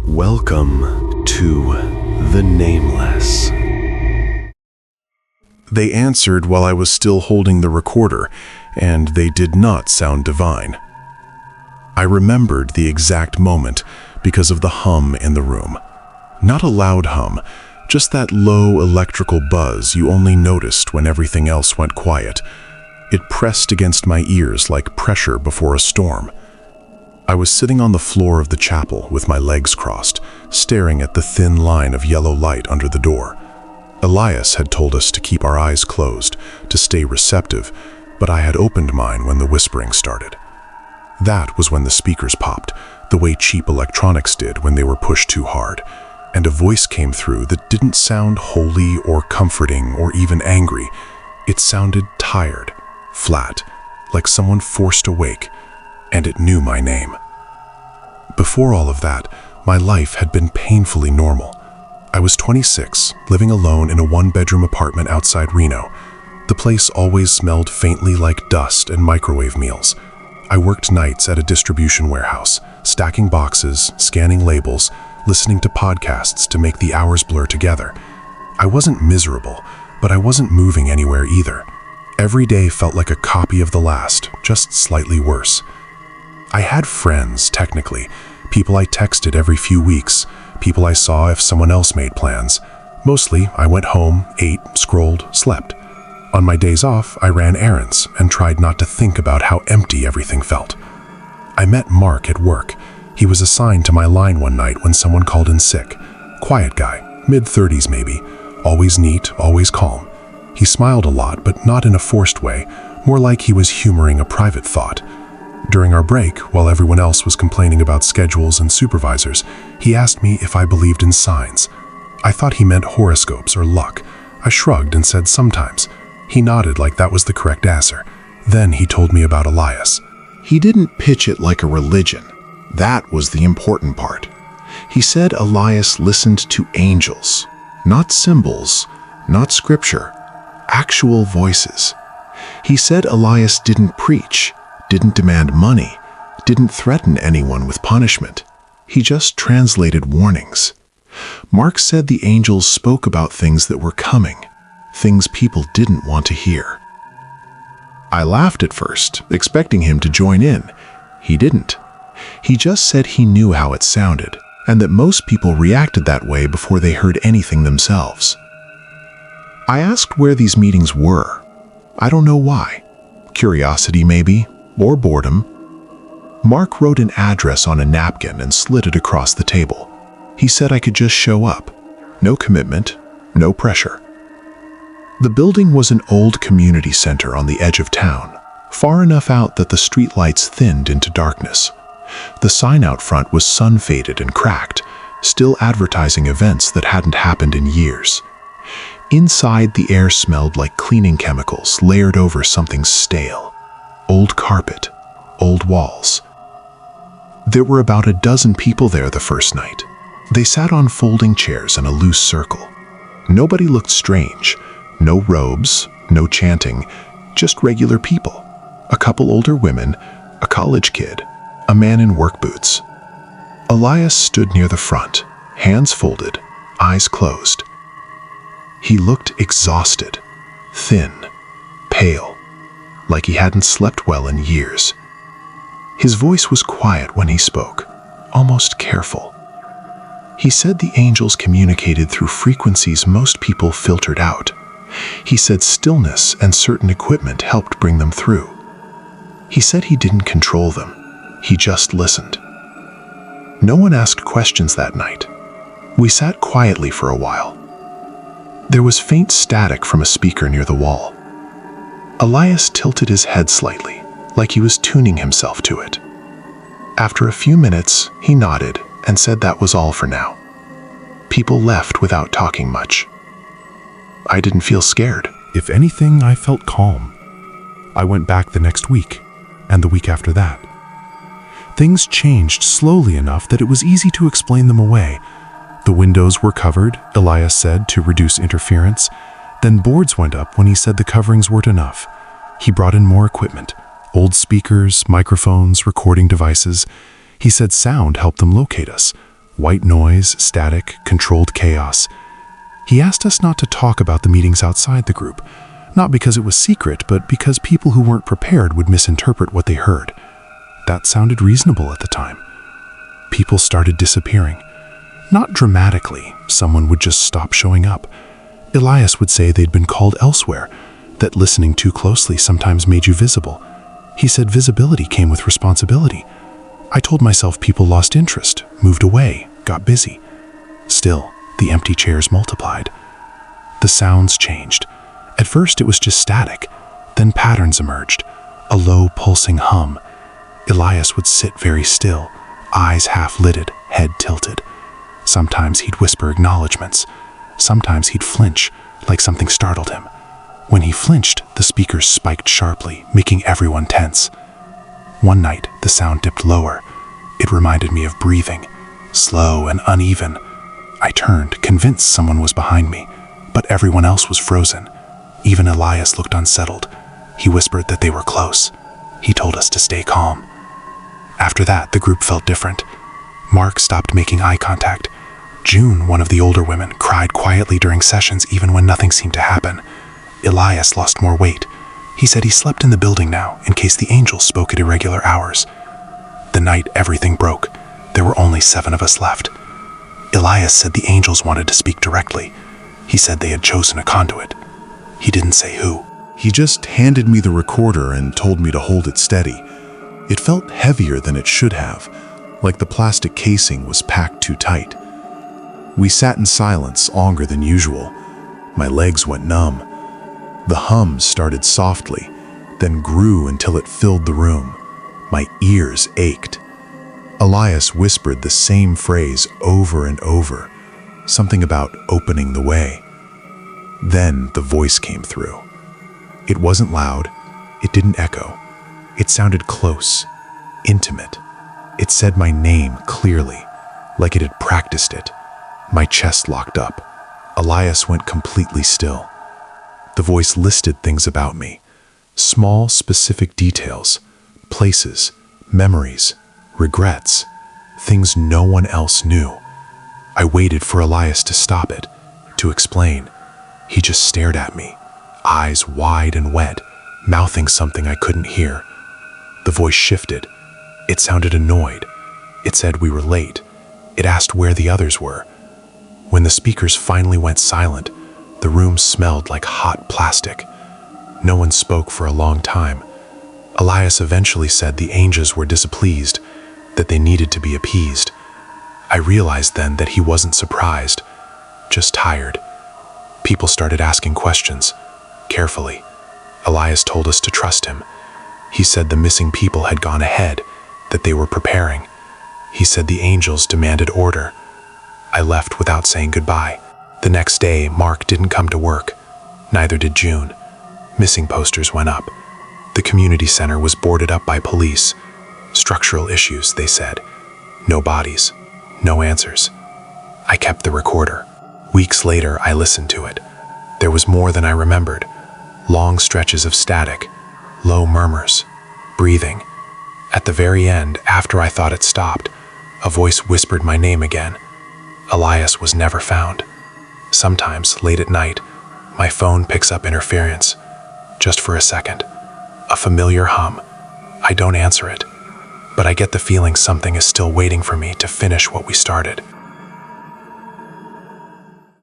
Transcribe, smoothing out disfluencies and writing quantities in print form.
Welcome to the Nameless. They answered while I was still holding the recorder, and they did not sound divine. I remembered the exact moment because of the hum in the room. Not a loud hum, just that low electrical buzz you only noticed when everything else went quiet. It pressed against my ears like pressure before a storm. I was sitting on the floor of the chapel with my legs crossed, staring at the thin line of yellow light under the door. Elias had told us to keep our eyes closed, to stay receptive, but I had opened mine when the whispering started. That was when the speakers popped, the way cheap electronics did when they were pushed too hard, and a voice came through that didn't sound holy or comforting or even angry. It sounded tired, flat, like someone forced awake, and it knew my name. Before all of that, my life had been painfully normal. I was 26, living alone in a one-bedroom apartment outside Reno. The place always smelled faintly like dust and microwave meals. I worked nights at a distribution warehouse, stacking boxes, scanning labels, listening to podcasts to make the hours blur together. I wasn't miserable, but I wasn't moving anywhere either. Every day felt like a copy of the last, just slightly worse. I had friends, technically, people I texted every few weeks, people I saw if someone else made plans. Mostly, I went home, ate, scrolled, slept. On my days off, I ran errands and tried not to think about how empty everything felt. I met Mark at work. He was assigned to my line one night when someone called in sick. Quiet guy, mid-30s maybe, always neat, always calm. He smiled a lot, but not in a forced way, more like he was humoring a private thought. During our break, while everyone else was complaining about schedules and supervisors, he asked me if I believed in signs. I thought he meant horoscopes or luck. I shrugged and said sometimes. He nodded like that was the correct answer. Then he told me about Elias. He didn't pitch it like a religion. That was the important part. He said Elias listened to angels, not symbols, not scripture, actual voices. He said Elias didn't preach, didn't demand money, didn't threaten anyone with punishment. He just translated warnings. Mark said the angels spoke about things that were coming, things people didn't want to hear. I laughed at first, expecting him to join in. He didn't. He just said he knew how it sounded, and that most people reacted that way before they heard anything themselves. I asked where these meetings were. I don't know why. Curiosity maybe, or boredom. Mark wrote an address on a napkin and slid it across the table. He said I could just show up. No commitment, no pressure. The building was an old community center on the edge of town, far enough out that the streetlights thinned into darkness. The sign out front was sun-faded and cracked, still advertising events that hadn't happened in years. Inside, the air smelled like cleaning chemicals layered over something stale. Old carpet, old walls. There were about a dozen people there the first night. They sat on folding chairs in a loose circle. Nobody looked strange. No robes, no chanting, just regular people. A couple older women, a college kid, a man in work boots. Elias stood near the front, hands folded, eyes closed. He looked exhausted, thin, pale, like he hadn't slept well in years. His voice was quiet when he spoke, almost careful. He said the angels communicated through frequencies most people filtered out. He said stillness and certain equipment helped bring them through. He said he didn't control them. He just listened. No one asked questions that night. We sat quietly for a while. There was faint static from a speaker near the wall. Elias tilted his head slightly, like he was tuning himself to it. After a few minutes, he nodded and said that was all for now. People left without talking much. I didn't feel scared. If anything, I felt calm. I went back the next week, and the week after that. Things changed slowly enough that it was easy to explain them away. The windows were covered, Elias said, to reduce interference. Then boards went up when he said the coverings weren't enough. He brought in more equipment, old speakers, microphones, recording devices. He said sound helped them locate us. White noise, static, controlled chaos. He asked us not to talk about the meetings outside the group, not because it was secret, but because people who weren't prepared would misinterpret what they heard. That sounded reasonable at the time. People started disappearing. Not dramatically, someone would just stop showing up. Elias would say they'd been called elsewhere, that listening too closely sometimes made you visible. He said visibility came with responsibility. I told myself people lost interest, moved away, got busy. Still, the empty chairs multiplied. The sounds changed. At first it was just static, then patterns emerged, a low pulsing hum. Elias would sit very still, eyes half-lidded, head tilted. Sometimes he'd whisper acknowledgments. Sometimes he'd flinch, like something startled him. When he flinched, the speakers spiked sharply, making everyone tense. One night, the sound dipped lower. It reminded me of breathing, slow and uneven. I turned, convinced someone was behind me, but everyone else was frozen. Even Elias looked unsettled. He whispered that they were close. He told us to stay calm. After that, the group felt different. Mark stopped making eye contact. June, one of the older women, cried quietly during sessions even when nothing seemed to happen. Elias lost more weight. He said he slept in the building now, in case the angels spoke at irregular hours. The night everything broke, there were only 7 of us left. Elias said the angels wanted to speak directly. He said they had chosen a conduit. He didn't say who. He just handed me the recorder and told me to hold it steady. It felt heavier than it should have, like the plastic casing was packed too tight. We sat in silence longer than usual. My legs went numb. The hum started softly, then grew until it filled the room. My ears ached. Elias whispered the same phrase over and over, something about opening the way. Then the voice came through. It wasn't loud. It didn't echo. It sounded close, intimate. It said my name clearly, like it had practiced it. My chest locked up. Elias went completely still. The voice listed things about me, small, specific details, places, memories, regrets, things no one else knew. I waited for Elias to stop it, to explain. He just stared at me, eyes wide and wet, mouthing something I couldn't hear. The voice shifted. It sounded annoyed. It said we were late. It asked where the others were. When the speakers finally went silent, the room smelled like hot plastic. No one spoke for a long time. Elias eventually said the angels were displeased, that they needed to be appeased. I realized then that he wasn't surprised, just tired. People started asking questions, carefully. Elias told us to trust him. He said the missing people had gone ahead, that they were preparing. He said the angels demanded order. I left without saying goodbye. The next day, Mark didn't come to work. Neither did June. Missing posters went up. The community center was boarded up by police. Structural issues, they said. No bodies. No answers. I kept the recorder. Weeks later, I listened to it. There was more than I remembered. Long stretches of static, low murmurs, breathing. At the very end, after I thought it stopped, a voice whispered my name again. Elias was never found. Sometimes, late at night, my phone picks up interference, just for a second. A familiar hum. I don't answer it, but I get the feeling something is still waiting for me to finish what we started.